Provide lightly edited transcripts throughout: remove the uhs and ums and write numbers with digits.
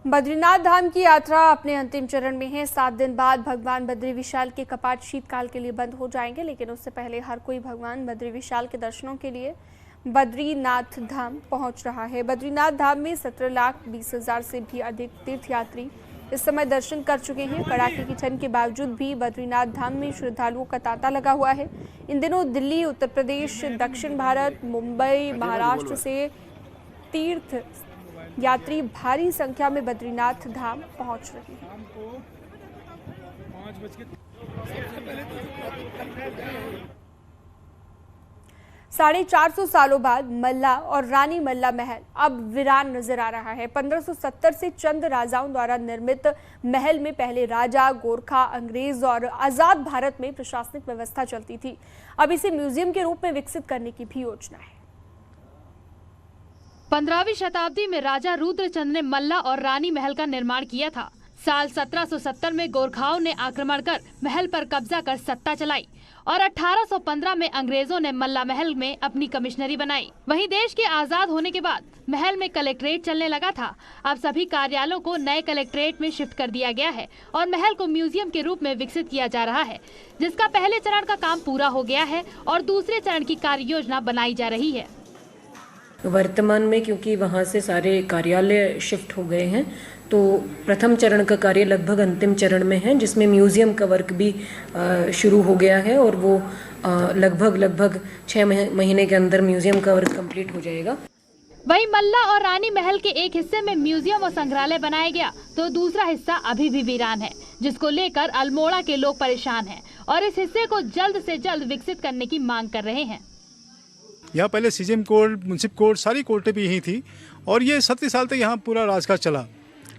बद्रीनाथ धाम की यात्रा अपने अंतिम चरण में है। 7 दिन बाद भगवान बद्री विशाल के कपाट शीतकाल के लिए बंद हो जाएंगे, लेकिन उससे पहले हर कोई भगवान बद्री विशाल के दर्शनों के लिए बद्रीनाथ धाम पहुंच रहा है। बद्रीनाथ धाम में 17,20,000 से भी अधिक तीर्थयात्री इस समय दर्शन कर चुके हैं। कड़ाके की ठंड के बावजूद भी बद्रीनाथ धाम में श्रद्धालुओं का तांता लगा हुआ है। इन दिनों दिल्ली, उत्तर प्रदेश, दक्षिण भारत, मुंबई, महाराष्ट्र से तीर्थ यात्री भारी संख्या में बद्रीनाथ धाम पहुंच रहे हैं। 450 सालों बाद मल्ला और रानी मल्ला महल अब वीरान नजर आ रहा है। 1570 से चंद राजाओं द्वारा निर्मित महल में पहले राजा, गोरखा, अंग्रेज और आजाद भारत में प्रशासनिक व्यवस्था चलती थी। अब इसे म्यूजियम के रूप में विकसित करने की भी योजना है। 15वीं शताब्दी में राजा रुद्रचंद ने मल्ला और रानी महल का निर्माण किया था। साल 1770 में गोरखाओं ने आक्रमण कर महल पर कब्जा कर सत्ता चलाई और 1815 में अंग्रेजों ने मल्ला महल में अपनी कमिश्नरी बनाई। वहीं देश के आजाद होने के बाद महल में कलेक्ट्रेट चलने लगा था। अब सभी कार्यालयों को नए कलेक्ट्रेट में शिफ्ट कर दिया गया है और महल को म्यूजियम के रूप में विकसित किया जा रहा है, जिसका पहले चरण का काम पूरा हो गया है और दूसरे चरण की कार्य योजना बनाई जा रही है। वर्तमान में क्योंकि वहाँ से सारे कार्यालय शिफ्ट हो गए हैं, तो प्रथम चरण का कार्य लगभग अंतिम चरण में है, जिसमें म्यूजियम का वर्क भी शुरू हो गया है और वो लगभग 6 महीने के अंदर म्यूजियम का वर्क कंप्लीट हो जाएगा। वहीं मल्ला और रानी महल के एक हिस्से में म्यूजियम और संग्रहालय बनाया गया, तो दूसरा हिस्सा अभी भी वीरान है, जिसको लेकर अल्मोड़ा के लोग परेशान हैं और इस हिस्से को जल्द से जल्द विकसित करने की मांग कर रहे हैं। यहाँ पहले सीजेम कोर्ट, मुंसिफ कोर्ट, सारी कोर्टें भी यहीं थी और ये 70 साल तक यहाँ पूरा राजकाज चला।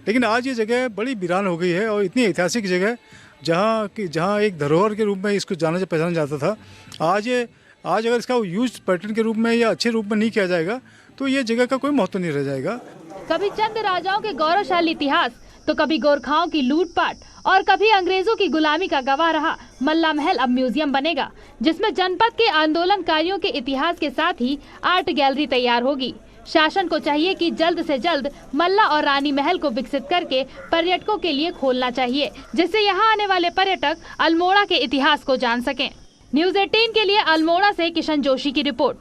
लेकिन आज ये जगह बड़ी वीरान हो गई है और इतनी ऐतिहासिक जगह जहाँ एक धरोहर के रूप में इसको जाना पहचाना जाता था, आज अगर इसका यूज पर्यटन के रूप में या अच्छे रूप में नहीं किया जाएगा तो ये जगह का कोई महत्व नहीं रह जाएगा। कभी चंद राजाओं के गौरवशाली इतिहास, तो कभी गोरखाओं की लूटपाट और कभी अंग्रेजों की गुलामी का गवाह रहा मल्ला महल अब म्यूजियम बनेगा, जिसमें जनपद के आंदोलनकारियों के इतिहास के साथ ही आर्ट गैलरी तैयार होगी। शासन को चाहिए कि जल्द से जल्द मल्ला और रानी महल को विकसित करके पर्यटकों के लिए खोलना चाहिए, जिससे यहाँ आने वाले पर्यटक अल्मोड़ा के इतिहास को जान सकें। न्यूज़ 18 के लिए अल्मोड़ा से किशन जोशी की रिपोर्ट।